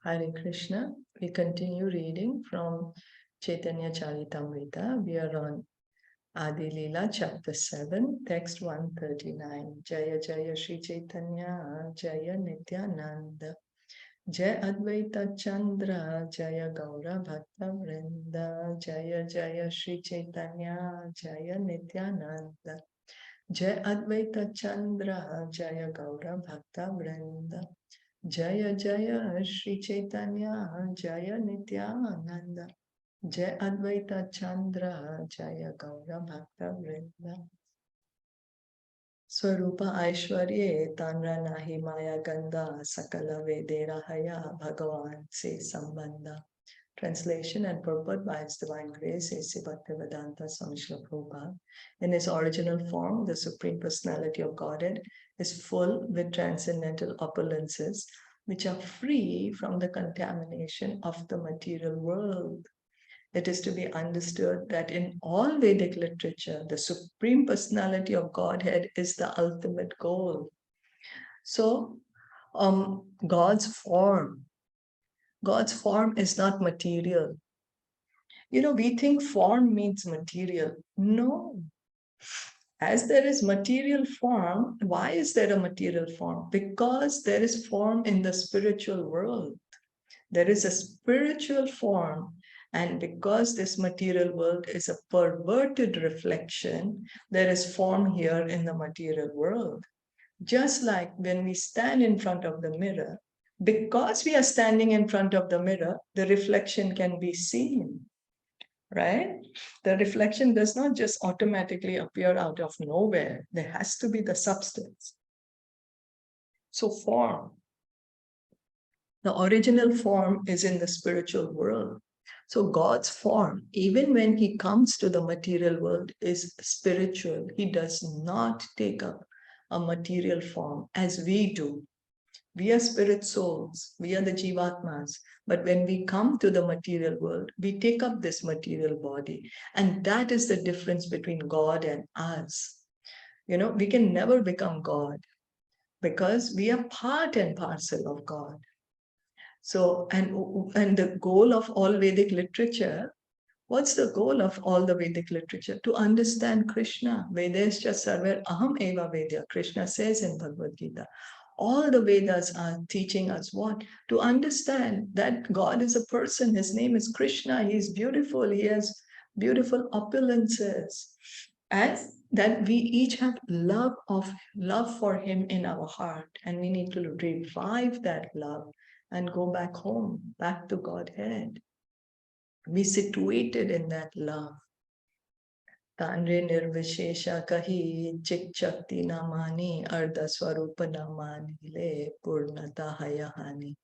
Hare Krishna. We continue reading from Caitaniya Caritamta. We are on Adi Leela, chapter 7, text 139. Jaya Jaya Shri Chaitanya, Jaya Nityananda, Jaya Advaita Chandra, Jaya Gaura Bhakta Vrinda, Jaya Jaya Shri Chaitanya, Jaya Nityananda, Jaya Advaita Chandra, Jaya Gaura Bhakta Vrinda. Jaya Jaya Shri Chaitanya Jaya Nityananda Jaya Advaita Chandra Jaya Gaura Bhakta Vrinda Swarupa Aishwarye Tanra Nahi Maya Ganda Sakala Vedera Haya Bhagavan Se Sambandha. Translation and purport by His Divine Grace A.C. Bhaktivedanta Swami Srila Prabhupada. In its original form, the Supreme Personality of Godhead is full with transcendental opulences which are free from the contamination of the material world. It is to be understood that in all Vedic literature, the Supreme Personality of Godhead is the ultimate goal. So, God's form is not material. We think form means material. No. As there is material form, why is there a material form? Because there is form in the spiritual world. There is a spiritual form. And because this material world is a perverted reflection, there is form here in the material world. Just like when we stand in front of the mirror, because we are standing in front of the mirror, the reflection can be seen, right? The reflection does not just automatically appear out of nowhere. There has to be the substance. So form. The original form is in the spiritual world. So God's form, even when he comes to the material world, is spiritual. He does not take up a material form as we do. We are spirit souls, we are the Jivatmas. But when we come to the material world, we take up this material body. And that is the difference between God and us. We can never become God because we are part and parcel of God. So, and the goal of all Vedic literature, what's the goal of all the Vedic literature? To understand Krishna. Vedescha sarver aham eva vedya. Krishna says in Bhagavad Gita. All the Vedas are teaching us what? To understand that God is a person. His name is Krishna. He is beautiful. He has beautiful opulences. And that we each have love for him in our heart. And we need to revive that love and go back home, back to Godhead. Be situated in that love. Tanre nirvishesha kahi chik chakti namani ardha swarupa namani le purnata hayahani.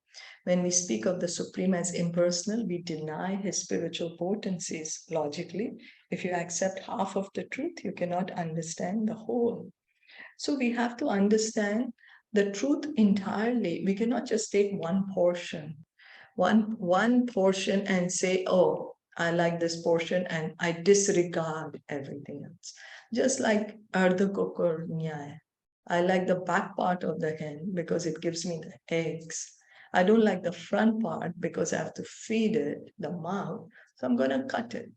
When we speak of the Supreme as impersonal, we deny his spiritual potencies logically. If you accept half of the truth, you cannot understand the whole. So we have to understand the truth entirely. We cannot just take one portion and say, oh, I like this portion and I disregard everything else. Just like Ardha Kukur Nyaya. I like the back part of the hen because it gives me the eggs. I don't like the front part because I have to feed it, the mouth. So I'm going to cut it.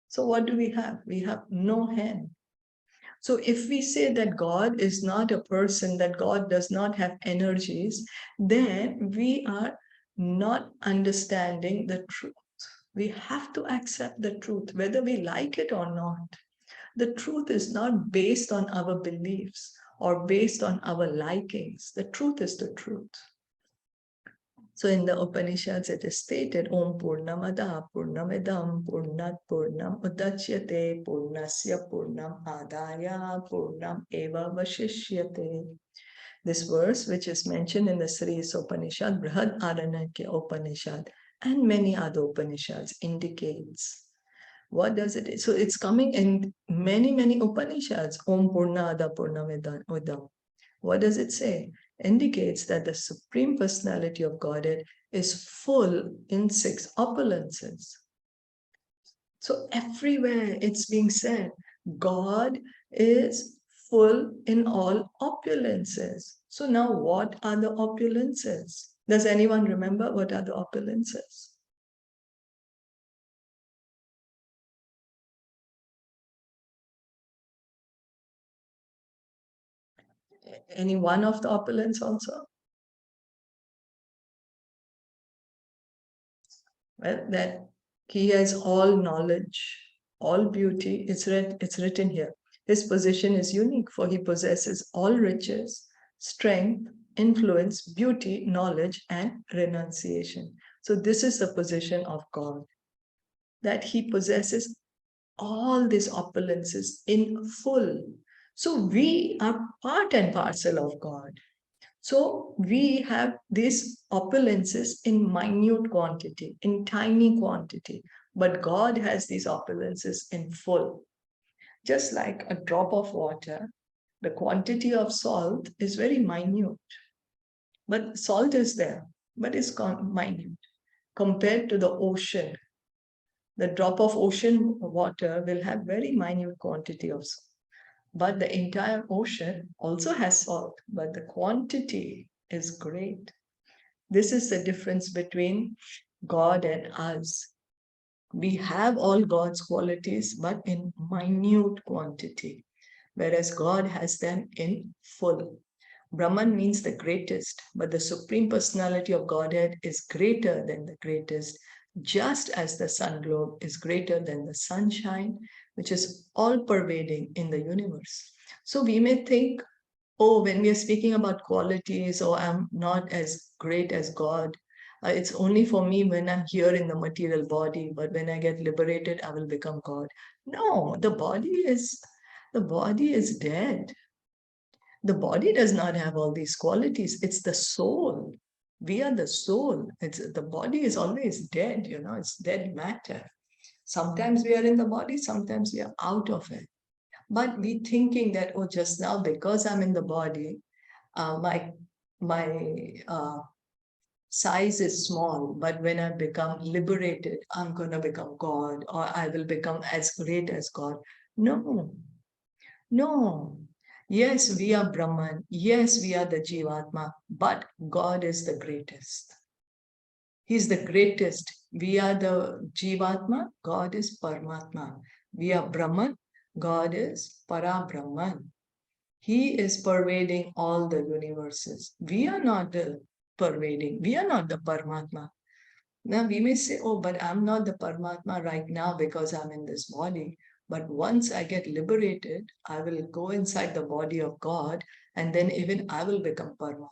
So what do we have? We have no hen. So if we say that God is not a person, that God does not have energies, then we are not understanding the truth. We have to accept the truth, whether we like it or not. The truth is not based on our beliefs or based on our likings. The truth is the truth. So in the Upanishads, it is stated, Om Purnamada Purnamidam Purnat Purnam Udachyate Purnasya Purnam Adaya Purnam Eva Vashishyate. This verse, which is mentioned in the Sri Upanishad, Brihad Aranakya Upanishad, and many other Upanishads, indicates. What does it? So it's coming in many Upanishads. Om Purnada Purnamidam. What does it say? Indicates that the Supreme Personality of Godhead is full in 6 opulences. So everywhere it's being said, God is full in all opulences. So now what are the opulences? Does anyone remember what are the opulences? Any one of the opulence also? Well, that he has all knowledge, all beauty. It's written here. His position is unique, for he possesses all riches, strength, influence, beauty, knowledge, and renunciation. So this is the position of God, that he possesses all these opulences in full. So we are part and parcel of God. So we have these opulences in minute quantity, in tiny quantity, but God has these opulences in full. Just like a drop of water, the quantity of salt is very minute, but salt is there, but it's minute compared to the ocean. The drop of ocean water will have very minute quantity of salt. But the entire ocean also has salt, but the quantity is great. This is the difference between God and us. We have all God's qualities, but in minute quantity, whereas God has them in full. Brahman means the greatest, but the Supreme Personality of Godhead is greater than the greatest, just as the sun globe is greater than the sunshine, which is all pervading in the universe. So we may think, oh, when we are speaking about qualities, oh, I'm not as great as God. It's only for me when I'm here in the material body, but when I get liberated, I will become God. No, the body is dead. The body does not have all these qualities. It's the soul. We are the soul. The body is always dead, it's dead matter. Sometimes we are in the body, sometimes we are out of it. But we thinking that, oh, just now because I'm in the body, my size is small, but when I become liberated, I'm going to become God, or I will become as great as God. No, no. Yes, we are Brahman. Yes, we are the Jivatma, but God is the greatest. He's the greatest. We are the Jivatma, God is Paramatma. We are Brahman, God is Para Brahman. He is pervading all the universes. We are not the pervading. We are not the Paramatma. Now we may say, oh, but I'm not the Paramatma right now because I'm in this body. But once I get liberated, I will go inside the body of God and then even I will become Paramatma.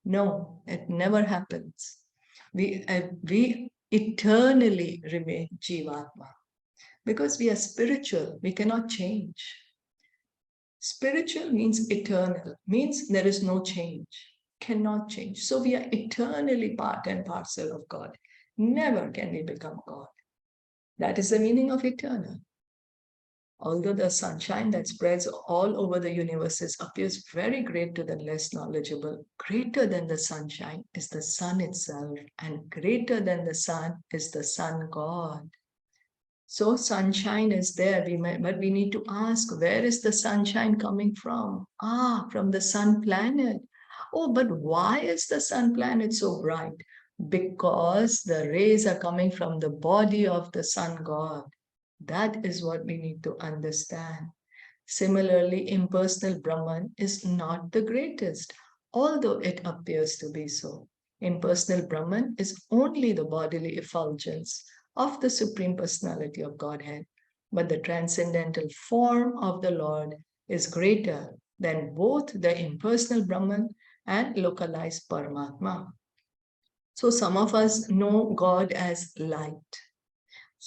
No, it never happens. We eternally remain Jivatma because we are spiritual. We cannot change. Spiritual means eternal, means there is no change, cannot change. So we are eternally part and parcel of God. Never can we become God. That is the meaning of eternal. Although the sunshine that spreads all over the universes appears very great to the less knowledgeable, greater than the sunshine is the sun itself, and greater than the sun is the sun God. So sunshine is there, but we need to ask, where is the sunshine coming from? From the sun planet. Oh, but why is the sun planet so bright? Because the rays are coming from the body of the sun god. That is what we need to understand. Similarly, impersonal Brahman is not the greatest, although it appears to be so. Impersonal Brahman is only the bodily effulgence of the Supreme Personality of Godhead, but the transcendental form of the Lord is greater than both the impersonal Brahman and localized Paramatma. So some of us know God as light.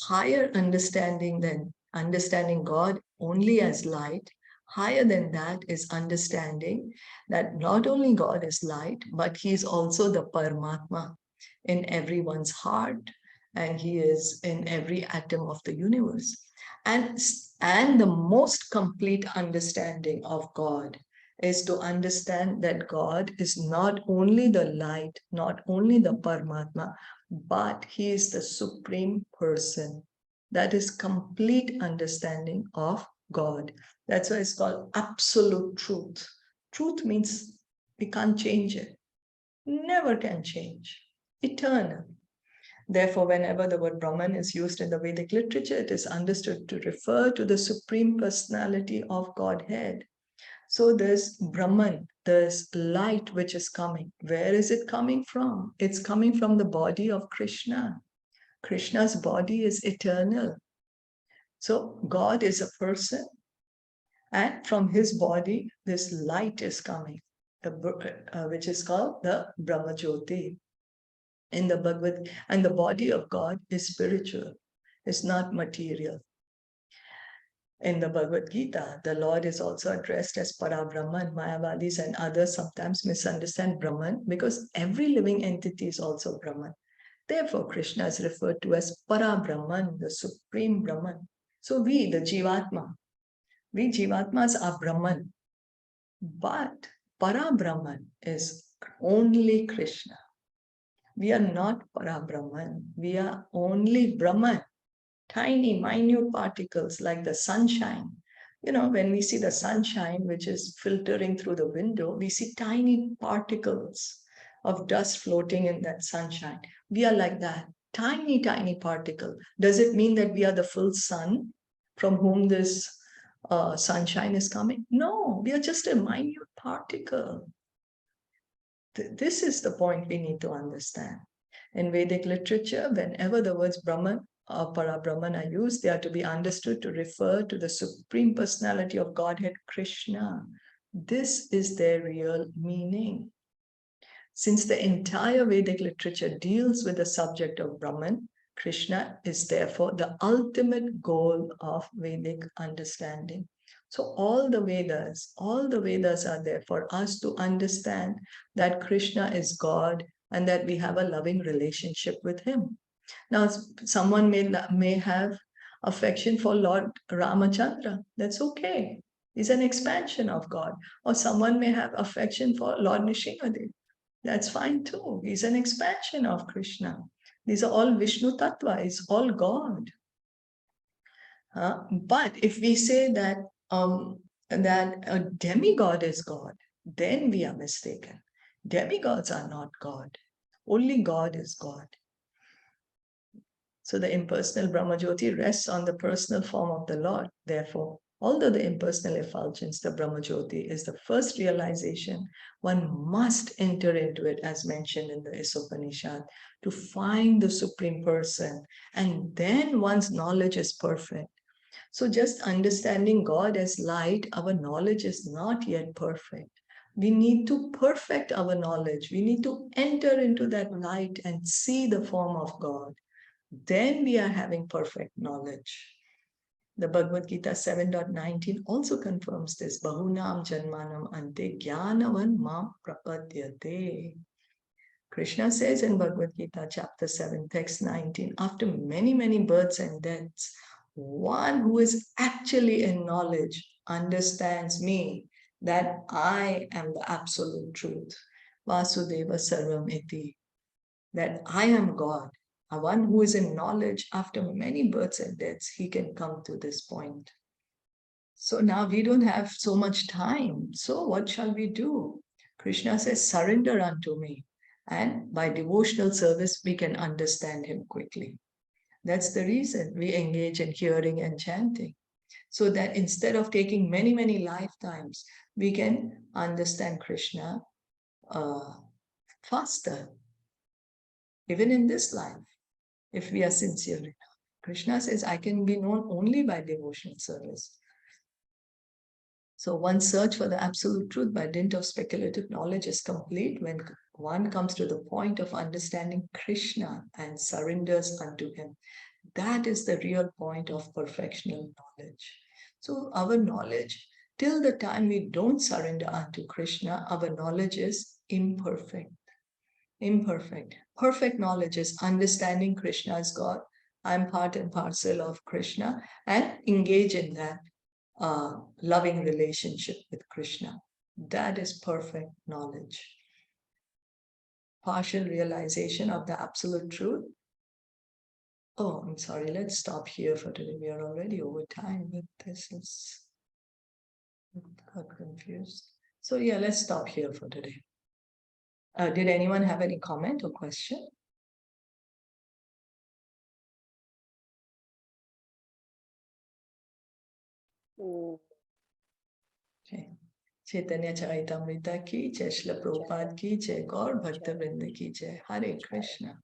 Higher understanding than understanding God only as light. Higher than that is understanding that not only God is light, but He is also the Paramatma in everyone's heart, and He is in every atom of the universe. And the most complete understanding of God is to understand that God is not only the light, not only the Paramatma, but He is the Supreme Person. That is complete understanding of God. That's why it's called absolute truth. Truth means we can't change it. never can change, eternal. Therefore, whenever the word Brahman is used in the Vedic literature, it is understood to refer to the Supreme Personality of Godhead. So there's Brahman, there's light which is coming. Where is it coming from? It's coming from the body of Krishna. Krishna's body is eternal. So God is a person, and from his body, this light is coming, which is called the Brahma Jyoti. In the Bhagavad, and the body of God is spiritual, it's not material. In the Bhagavad Gita, the Lord is also addressed as Parabrahman. Mayavadis and others sometimes misunderstand Brahman because every living entity is also Brahman. Therefore, Krishna is referred to as Parabrahman, the Supreme Brahman. So we, the we Jivatmas are Brahman. But Parabrahman is only Krishna. We are not Parabrahman. We are only Brahman. Tiny, minute particles like the sunshine. You know, when we see the sunshine, which is filtering through the window, we see tiny particles of dust floating in that sunshine. We are like that, tiny, tiny particle. Does it mean that we are the full sun from whom this sunshine is coming? No, we are just a minute particle. This is the point we need to understand. In Vedic literature, whenever the words Brahman or Parabrahman are used, they are to be understood to refer to the Supreme Personality of Godhead, Krishna. This is their real meaning. Since the entire Vedic literature deals with the subject of Brahman, Krishna is therefore the ultimate goal of Vedic understanding. So all the Vedas are there for us to understand that Krishna is God and that we have a loving relationship with him. Now, someone may have affection for Lord Ramachandra. That's okay. He's an expansion of God. Or someone may have affection for Lord Nrsimhadev. That's fine too. He's an expansion of Krishna. These are all Vishnu Tattva. It's all God. But if we say that that a demigod is God, then we are mistaken. Demigods are not God. Only God is God. So the impersonal Brahmajyoti rests on the personal form of the Lord. Therefore, although the impersonal effulgence, the Brahmajyoti, is the first realization, one must enter into it, as mentioned in the Isopanishad, to find the Supreme Person, and then one's knowledge is perfect. So just understanding God as light, our knowledge is not yet perfect. We need to perfect our knowledge. We need to enter into that light and see the form of God. Then we are having perfect knowledge. The Bhagavad Gita 7.19 also confirms this. Bahunam janmanam ante jnanavan mam prapadyate. Krishna says in Bhagavad Gita chapter 7, text 19, after many, many births and deaths, one who is actually in knowledge understands me, that I am the absolute truth. Vasudeva Sarvam Iti. That I am God. One who is in knowledge, after many births and deaths, he can come to this point. So now we don't have so much time. So what shall we do? Krishna says, surrender unto me. And by devotional service, we can understand him quickly. That's the reason we engage in hearing and chanting. So that instead of taking many, many lifetimes, we can understand Krishna faster. Even in this life, if we are sincere enough. Krishna says, I can be known only by devotional service. So one's search for the absolute truth by dint of speculative knowledge is complete when one comes to the point of understanding Krishna and surrenders unto him. That is the real point of perfectional knowledge. So our knowledge, till the time we don't surrender unto Krishna, our knowledge is imperfect. Imperfect. Perfect knowledge is understanding Krishna as God. I'm part and parcel of Krishna, and engage in that loving relationship with Krishna. That is perfect knowledge. Partial realization of the absolute truth. Oh, I'm sorry. Let's stop here for today. We are already over time, but this is got confused. So yeah, let's stop here for today. Did anyone have any comment or question? Okay. Caitanya Caritamta ki jai, Srila Prabhupada ki jai, Gaur Bhakta Vrinda ki jai. Hare Krishna.